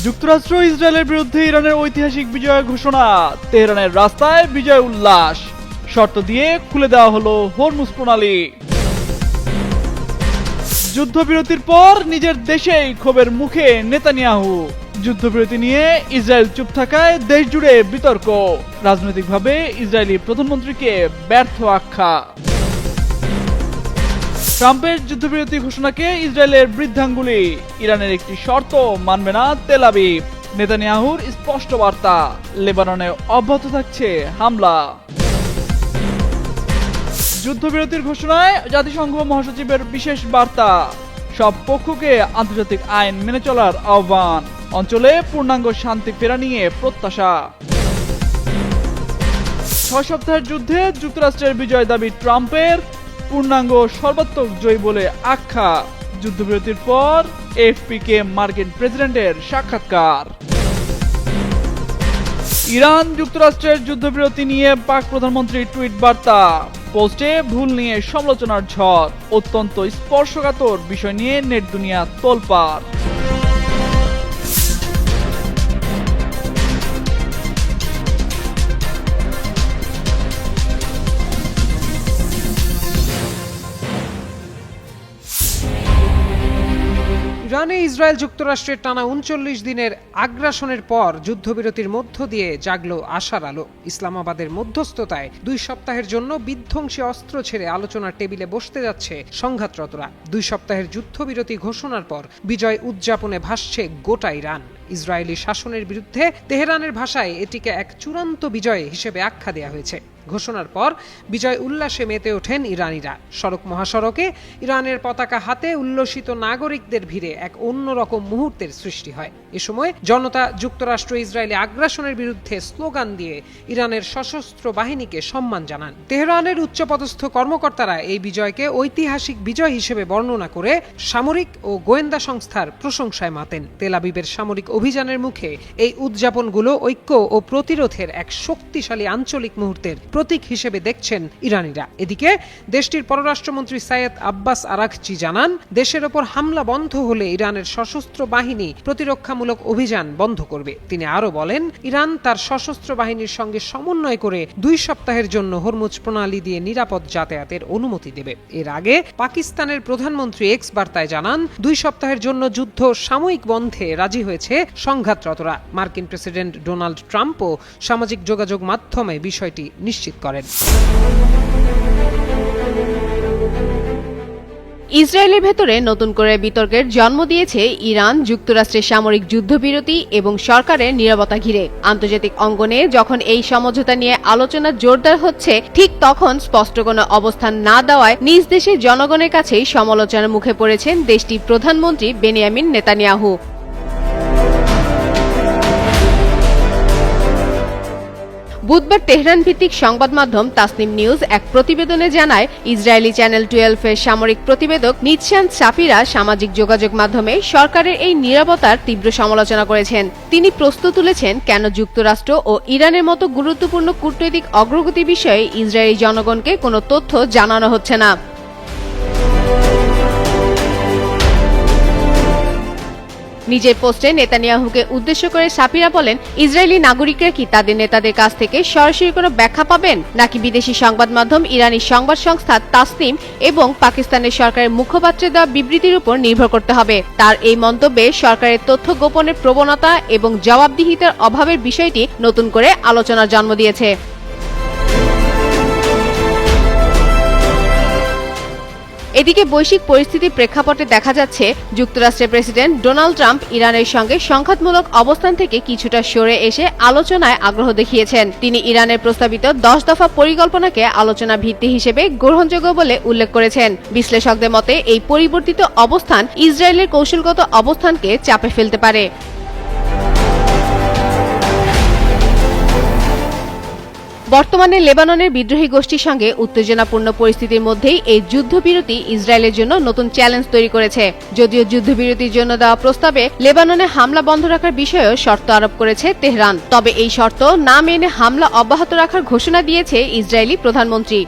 যুক্তরাষ্ট্র ইসরায়েলের বিরুদ্ধে ইরানের ঐতিহাসিক বিজয় ঘোষণা, তেহরানের রাস্তায় বিজয় উল্লাস, শর্ত দিয়ে খুলে দেওয়া হলো হরমুজ প্রণালী। যুদ্ধবিরতির পর নিজের দেশেই ক্ষোভের মুখে নেতানিয়াহু, যুদ্ধবিরতি নিয়ে ইসরায়েল চুপ থাকায় দেশ জুড়ে বিতর্ক, রাজনৈতিকভাবে ইসরায়েলি প্রধানমন্ত্রীকে ব্যর্থ আখ্যা। ট্রাম্পের যুদ্ধবিরতি ঘোষণাকে ইসরায়েলের বৃদ্ধাঙ্গুলি, ইরানের একটি শর্ত মানবে না তেল আবিব, নেতানিয়াহুর স্পষ্ট বার্তা, লেবাননে অব্যাহত থাকছে হামলা। যুদ্ধবিরতির ঘোষণায় জাতিসংঘ মহাসচিবের বিশেষ বার্তা, সব পক্ষকে আন্তর্জাতিক আইন মেনে চলার আহ্বান, অঞ্চলে পূর্ণাঙ্গ শান্তি ফেরা নিয়ে প্রত্যাশা। 6 সপ্তাহের যুদ্ধে যুক্তরাষ্ট্রের বিজয় দাবি ট্রাম্পের, পূর্ণাঙ্গ সর্বাত্মক জয় বলে আখ্যা। যুদ্ধবিরতির পর এএফপিকে মার্কিন প্রেসিডেন্টের সাক্ষাৎকার। ইরান যুক্তরাষ্ট্রের যুদ্ধবিরতি নিয়ে পাক প্রধানমন্ত্রীর টুইট বার্তা, পোস্টে ভুল নিয়ে সমালোচনার ঝড়, অত্যন্ত স্পর্শকাতর বিষয় নিয়ে নেট দুনিয়া তোলপাড়। ইরানে ইসরায়েল যুক্তরাষ্ট্রের টানা ৩৯ দিনের আগ্রাসনের পর যুদ্ধবিরতির মধ্য দিয়ে জাগলো আশার আলো। ইসলামাবাদের মধ্যস্থতায় 2 সপ্তাহের জন্য বিধ্বংসী অস্ত্র ছেড়ে আলোচনার টেবিলে বসতে যাচ্ছে সংঘাতরতরা। 2 সপ্তাহের যুদ্ধবিরতি ঘোষণার পর বিজয় উদযাপনে ভাসছে গোটা ইরান। ইসরায়েলি শাসনের বিরুদ্ধে তেহরানের ভাষায় এটিকে এক চূড়ান্ত বিজয় হিসেবে আখ্যা দেওয়া হয়েছে। ঘোষণার পর বিজয় উল্লাসে মেতে ওঠেন ইরানিরা। সড়ক মহাসড়কে ইরানের পতাকা হাতে উল্লসিত নাগরিকদের ভিড়ে এক অন্যরকম মুহূর্তের সৃষ্টি হয়। এ সময় জনতা যুক্তরাষ্ট্র ইসরায়েলি আগ্রাসনের বিরুদ্ধে স্লোগান দিয়ে ইরানের সশস্ত্র বাহিনীকে সম্মান জানান। তেহরানের উচ্চপদস্থ কর্মকর্তারা এই বিজয়কে ঐতিহাসিক বিজয় হিসেবে বর্ণনা করে সামরিক ও গোয়েন্দা সংস্থার প্রশংসায় মাতেন। তেল আবিবের সামরিক অভিযানের মুখে এই উদযাপনগুলো ঐক্য ও প্রতিরোধের এক শক্তিশালী আঞ্চলিক মুহূর্তের প্রতীক হিসেবে দেখছেন ইরানিরা। এদিকে দেশটির পররাষ্ট্রমন্ত্রী সাইয়েদ আব্বাস আরাঘচি জানান, দেশের ওপর হামলা বন্ধ হলে ইরানের সশস্ত্র বাহিনী প্রতিরক্ষামূলক অভিযান বন্ধ করবে। তিনি আরো বলেন, ইরান তার সশস্ত্র বাহিনীর সঙ্গে সমন্বয় করে 2 সপ্তাহের জন্য হরমুজ প্রণালী দিয়ে নিরাপদ যাতায়াতের অনুমতি দেবে। এর আগে পাকিস্তানের প্রধানমন্ত্রী এক্স বার্তায় জানান, 2 সপ্তাহের জন্য যুদ্ধ সাময়িক বন্ধে রাজি হয়েছে সংঘাতরতরা। মার্কিন প্রেসিডেন্ট ডোনাল্ড ট্রাম্পও সামাজিক যোগাযোগ মাধ্যমে বিষয়টি নিশ্চিত করেন। ইসরায়েলের ভেতরে নতুন করে বিতর্কের জন্ম দিয়েছে ইরান যুক্তরাষ্ট্রের সামরিক যুদ্ধবিরতি এবং সরকারের নিরাপত্তা ঘিরে। আন্তর্জাতিক অঙ্গনে যখন এই সমঝোতা নিয়ে আলোচনা জোরদার হচ্ছে, ঠিক তখন স্পষ্ট কোনো অবস্থান না দেওয়ায় নিজ দেশের জনগণের কাছেই সমালোচনার মুখে পড়েছেন দেশটির প্রধানমন্ত্রী বেনিয়ামিন নেতানিয়াহু। বুধবার তেহরান ভিত্তিক সংবাদ মাধ্যম তাসনিম নিউজ এক প্রতিবেদনে জানায়, ইসরায়েলি চ্যানেল 12 এর সামরিক প্রতিবেদক নিৎসান সাফিরা সামাজিক যোগাযোগ মাধ্যমে সরকারের এই নিরাপত্তার তীব্র সমালোচনা করেছেন। তিনি প্রশ্ন তুলেছেন, কেন যুক্তরাষ্ট্র ও ইরানের মতো গুরুত্বপূর্ণ কূটনৈতিক অগ্রগতি বিষয়ে ইসরায়েলি জনগণকে কোনো তথ্য জানানো হচ্ছে না। নিজের পোস্টে নেতানিয়াহুকে উদ্দেশ্য করে সাফিরা বলেন, ইসরায়েলি নাগরিকরা কি তাদের নেতাদের কাছ থেকে সরাসরি কোনো ব্যাখ্যা পাবেন, নাকি বিদেশি সংবাদ মাধ্যম ইরানি সংবাদ সংস্থা তাসনিম এবং পাকিস্তানের সরকারের মুখপাত্রের দেওয়া বিবৃতির উপর নির্ভর করতে হবে? তার এই মন্তব্যে সরকারের তথ্য গোপনের প্রবণতা এবং জবাবদিহিতার অভাবের বিষয়টি নতুন করে আলোচনার জন্ম দিয়েছে। এদিকে বৈশ্বিক পরিস্থিতির প্রেক্ষাপটে দেখা যাচ্ছে, যুক্তরাষ্ট্রের প্রেসিডেন্ট ডোনাল্ড ট্রাম্প ইরানের সঙ্গে সংঘাতমূলক অবস্থান থেকে কিছুটা সরে এসে আলোচনায় আগ্রহ দেখিয়েছেন। তিনি ইরানের প্রস্তাবিত 10 দফা পরিকল্পনাকে আলোচনা ভিত্তি হিসেবে গ্রহণযোগ্য বলে উল্লেখ করেছেন। বিশ্লেষকদের মতে এই পরিবর্তিত অবস্থান ইসরায়েলের কৌশলগত অবস্থানকে চাপে ফেলতে পারে। বর্তমানে লেবাননের বিদ্রোহী গোষ্ঠীর সঙ্গে উত্তেজনাপূর্ণ পরিস্থিতির মধ্যেই এই যুদ্ধবিরতি ইসরায়েলের জন্য নতুন চ্যালেঞ্জ তৈরি করেছে। যদিও যুদ্ধবিরতির জন্য দেওয়া প্রস্তাবে লেবাননে হামলা বন্ধ রাখার বিষয়েও শর্ত আরোপ করেছে তেহরান, তবে এই শর্ত না মেনে হামলা অব্যাহত রাখার ঘোষণা দিয়েছে ইসরায়েলি প্রধানমন্ত্রী।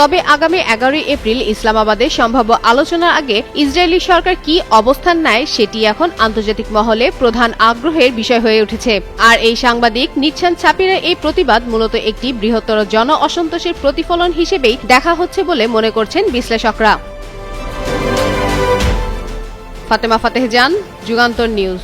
তবে আগামী 11 এপ্রিল ইসলামাবাদে সম্ভাব্য আলোচনার আগে ইসরায়েলি সরকার কি অবস্থান নেয় সেটি এখন আন্তর্জাতিক মহলে প্রধান আগ্রহের বিষয় হয়ে উঠেছে। আর এই সাংবাদিক নিচ্ছান ছাপিরের এই প্রতিবাদ মূলত একটি বৃহত্তর জন অসন্তোষের প্রতিফলন হিসেবেই দেখা হচ্ছে বলে মনে করছেন বিশ্লেষকরা। ফাতেমা ফাতেহজান, যুগান্তর নিউজ।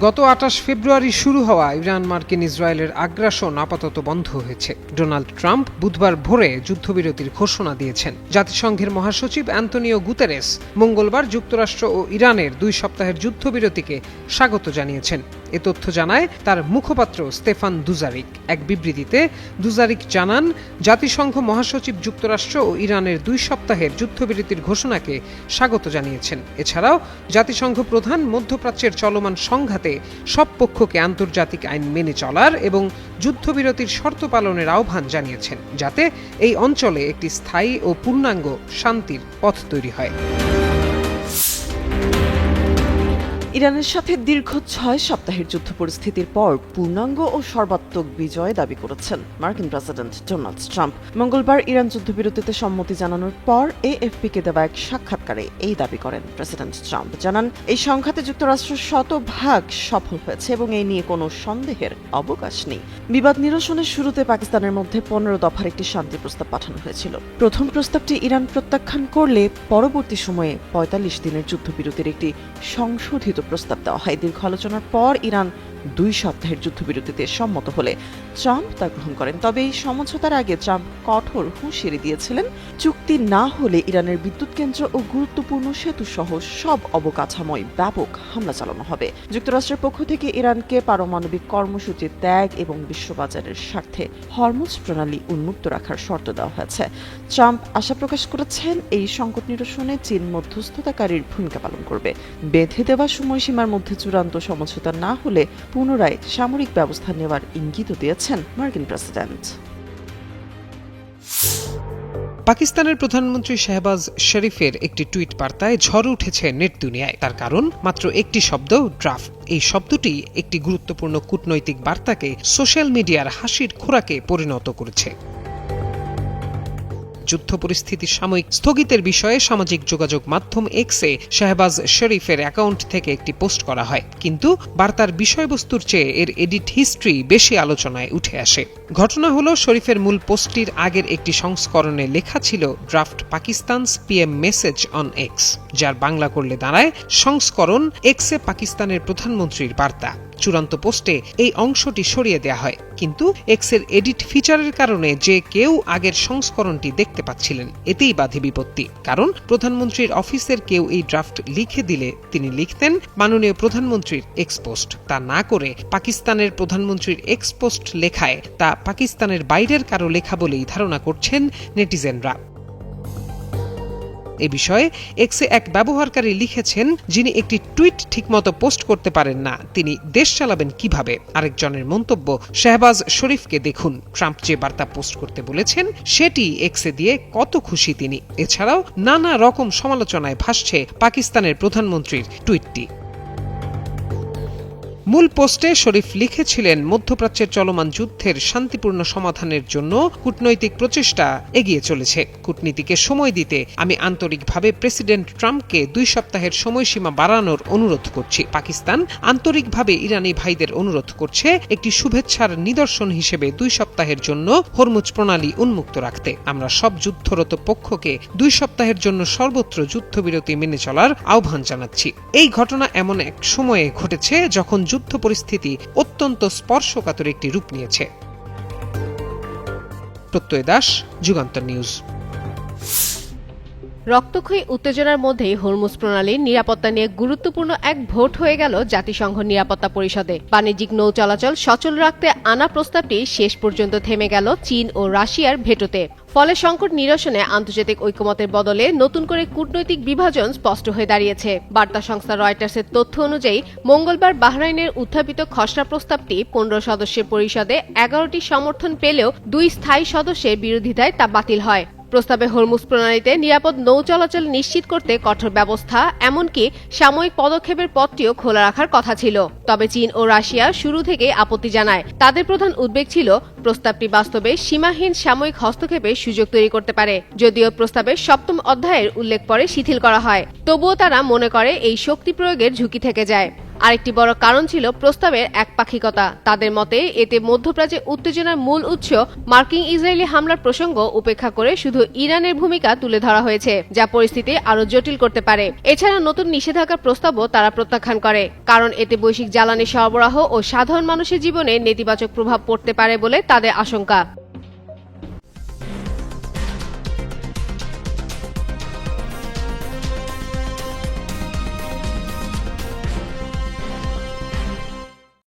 গত 28 ফেব্রুয়ারি শুরু হওয়া ইরান মার্কিন ইসরায়েলের আগ্রাসন আপাতত বন্ধ হয়েছে। ডোনাল্ড ট্রাম্প বুধবার ভোরে যুদ্ধবিরতির ঘোষণা দিয়েছেন। জাতিসংঘের মহাসচিব অ্যান্তনিও গুতেরেস মঙ্গলবার যুক্তরাষ্ট্র ও ইরানের 2 সপ্তাহের যুদ্ধবিরতিকে স্বাগত জানিয়েছেন। এ তথ্য জানায় তার মুখপাত্র স্তেফান দুজারিক। এক বিবৃতিতে দুজারিক জানান, জাতিসংঘ মহাসচিব যুক্তরাষ্ট্র ও ইরানের 2 সপ্তাহের যুদ্ধবিরতির ঘোষণাকে স্বাগত জানিয়েছেন। এছাড়াও জাতিসংঘ প্রধান মধ্যপ্রাচ্যের চলমান সংঘাতে সব পক্ষকে আন্তর্জাতিক আইন মেনে চলার এবং যুদ্ধবিরতির শর্ত পালনের আহ্বান জানিয়েছেন, যাতে এই অঞ্চলে একটি স্থায়ী ও পূর্ণাঙ্গ শান্তির পথ তৈরি হয়। ইরানের সাথে দীর্ঘ 6 সপ্তাহের যুদ্ধ পরিস্থিতির পর পূর্ণাঙ্গ ও সর্বাত্মক বিজয় দাবি করেছেন মার্কিন প্রেসিডেন্ট ডোনাল্ড ট্রাম্প। মঙ্গলবার ইরান যুদ্ধবিরতিতে সম্মতি জানানোর পর এএফপিকে দেওয়া এক সাক্ষাৎকারে এই দাবি করেন প্রেসিডেন্ট ট্রাম্প। জানান, এই সংঘাতে যুক্তরাষ্ট্র শতভাগ সফল হয়েছে এবং এই নিয়ে কোনো সন্দেহের অবকাশ নেই। বিবাদ নিরসনের শুরুতে পাকিস্তানের মধ্যে 15 দফার একটি শান্তি প্রস্তাব পাঠানো হয়েছিল। প্রথম প্রস্তাবটি ইরান প্রত্যাখ্যান করলে পরবর্তী সময়ে 45 দিনের যুদ্ধবিরতির একটি সংশোধিত প্রস্তাব দেওয়া হয়। দীর্ঘ আলোচনার পর ইরান 2 সপ্তাহের যুদ্ধবিরতিতে সম্মত হলে ট্রাম্প তা গ্রহণ করেন। তবে এই সমঝোতার আগে ট্রাম্প কঠোর হুঁশিয়ারি দিয়েছিলেন, চুক্তি না হলে ইরানের বিদ্যুৎ কেন্দ্র ও গুরুত্বপূর্ণ সেতু সহ সব অবকাঠামোয় ব্যাপক হামলা চালানো হবে। যুক্তরাষ্ট্রের পক্ষ থেকে ইরানকে পারমাণবিক কর্মসূচি ত্যাগ এবং বিশ্ববাজারের স্বার্থে হরমুজ প্রণালী উন্মুক্ত রাখার শর্ত দেওয়া হয়েছে। ট্রাম্প আশা প্রকাশ করেছেন, এই সংকট নিরসনে চীন মধ্যস্থতাকারীর ভূমিকা পালন করবে। বেঁধে দেওয়া সময়সীমার মধ্যে চূড়ান্ত সমঝোতা না হলে পুনরায় সামরিক ব্যবস্থা নেওয়ার ইঙ্গিত দিয়েছেন মার্কিন প্রেসিডেন্ট। পাকিস্তানের প্রধানমন্ত্রী শাহবাজ শরীফের একটি টুইট বার্তায় ঝড় উঠেছে নেট দুনিয়ায়। তার কারণ মাত্র একটি শব্দ, ড্রাফট। এই শব্দটি একটি গুরুত্বপূর্ণ কূটনৈতিক বার্তাকে সোশ্যাল মিডিয়ার হাসির খোরাকে পরিণত করেছে। যুদ্ধ পরিস্থিতি সাময়িক স্থগিতের বিষয়ে সামাজিক যোগাযোগ মাধ্যম এক্সে শাহবাজ শরীফের অ্যাকাউন্ট থেকে একটি পোস্ট করা হয়, কিন্তু বার্তার বিষয়বস্তুর চেয়ে এর এডিট হিস্ট্রি বেশি আলোচনায় উঠে আসে। ঘটনা হলো, শরীফের মূল পোস্টটির আগের একটি সংস্করণে লেখা ছিল draft Pakistan's PM message on x, যার বাংলা করলে দাঁড়ায় সংস্করণ এক্সে পাকিস্তানের প্রধানমন্ত্রীর বার্তা। চূড়ান্ত পোস্টে এই অংশটি সরিয়ে দেয়া হয়, কিন্তু এক্সের এডিট ফিচারের কারণে যে কেউ আগের সংস্করণটি দেখতে পাচ্ছিলেন। এতেই বাধে বিপত্তি, কারণ প্রধানমন্ত্রীর অফিসের কেউ এই ড্রাফট লিখে দিলে তিনি লিখতেন মাননীয় প্রধানমন্ত্রীর এক্স পোস্ট। তা না করে পাকিস্তানের প্রধানমন্ত্রীর এক্স পোস্ট লেখায় তা পাকিস্তানের বাইরের কারো লেখা বলেই ধারণা করছেন নেটিজেনরা। এ বিষয়ে এক্সে এক ব্যবহারকারী লিখেছেন, যিনি একটি টুইট ঠিকমতো পোস্ট করতে পারেন না, তিনি দেশ চালাবেন কিভাবে? আরেকজনের মন্তব্য, শাহবাজ শরীফকে দেখুন, ট্রাম্প যে বার্তা পোস্ট করতে বলেছেন সেটি এক্সে দিয়ে কত খুশি তিনি। এছাড়াও নানা রকম সমালোচনায় ভাসছে পাকিস্তানের প্রধানমন্ত্রীর টুইটটি। মূল পোস্টে শরীফ লিখেছিলেন, মধ্যপ্রাচ্যের চলমান যুদ্ধের শান্তিপূর্ণ সমাধানের জন্য কূটনৈতিক প্রচেষ্টা এগিয়ে চলেছে। কূটনীতিকে সময় দিতে আমি আন্তরিকভাবে প্রেসিডেন্ট ট্রাম্পকে 2 সপ্তাহের সময়সীমা বাড়ানোর অনুরোধ করছি। পাকিস্তান আন্তরিকভাবে ইরানি ভাইদের অনুরোধ করছে একটি শুভেচ্ছার নিদর্শন হিসেবে 2 সপ্তাহের জন্য হরমুজ প্রণালী উন্মুক্ত রাখতে। আমরা সব যুদ্ধরত পক্ষকে 2 সপ্তাহের জন্য সর্বত্র যুদ্ধবিরতি মেনে চলার আহ্বান জানাচ্ছি। এই ঘটনা এমন এক সময়ে ঘটেছে যখন যুদ্ধ পরিস্থিতি অত্যন্ত স্পর্শকাতর একটি রূপ নিয়েছে। প্রত্যয় দাস, যুগান্তর নিউজ। রক্তক্ষয়ী উত্তেজনার মধ্যেই হরমুজ প্রণালীর নিরাপত্তা নিয়ে গুরুত্বপূর্ণ এক ভোট হয়ে গেল জাতিসংঘ নিরাপত্তা পরিষদে। বাণিজ্যিক নৌ চলাচল সচল রাখতে আনা প্রস্তাবটি শেষ পর্যন্ত থেমে গেল চীন ও রাশিয়ার ভেটোতে। ফলে সংকট নিরসনে আন্তর্জাতিক ঐকমত্যের বদলে নতুন করে কূটনৈতিক বিভাজন স্পষ্ট হয়ে দাঁড়িয়েছে। বার্তা সংস্থা রয়টার্সের তথ্য অনুযায়ী মঙ্গলবার বাহরাইনের উত্থাপিত খসড়া প্রস্তাবটি 15 সদস্যের পরিষদে 11টি সমর্থন পেলেও 2 স্থায়ী সদস্যের বিরোধিতায় তা বাতিল হয়। প্রস্তাবে হরমুজ প্রণালীতে নিরাপদ নৌ চলাচল নিশ্চিত করতে কঠোর ব্যবস্থা, এমনকি সাময়িক পদক্ষেপের পথটিও খোলা রাখার কথা ছিল। তবে চীন ও রাশিয়া শুরু থেকে আপত্তি জানায়। তাদের প্রধান উদ্বেগ ছিল প্রস্তাবটি বাস্তবে সীমাহীন সাময়িক হস্তক্ষেপের সুযোগ তৈরি করতে পারে। যদিও প্রস্তাবের 7ম অধ্যায়ের উল্লেখ পরে শিথিল করা হয়, তবুও তারা মনে করে এই শক্তি প্রয়োগের ঝুঁকি থেকে যায়। আরেকটি বড় কারণ ছিল প্রস্তাবের একপাক্ষিকতা। তাদের মতে এতে মধ্যপ্রাচ্যে উত্তেজনার মূল উৎস মার্কিন ইসরায়েলি হামলার প্রসঙ্গ উপেক্ষা করে শুধু ইরানের ভূমিকা তুলে ধরা হয়েছে, যা পরিস্থিতি আরো জটিল করতে পারে। এছাড়া নতুন নিষেধাজ্ঞার প্রস্তাবও তারা প্রত্যাখ্যান করে, কারণ এতে বৈশ্বিক জ্বালানি সরবরাহ ও সাধারণ মানুষের জীবনে নেতিবাচক প্রভাব পড়তে পারে বলে তাদের আশঙ্কা।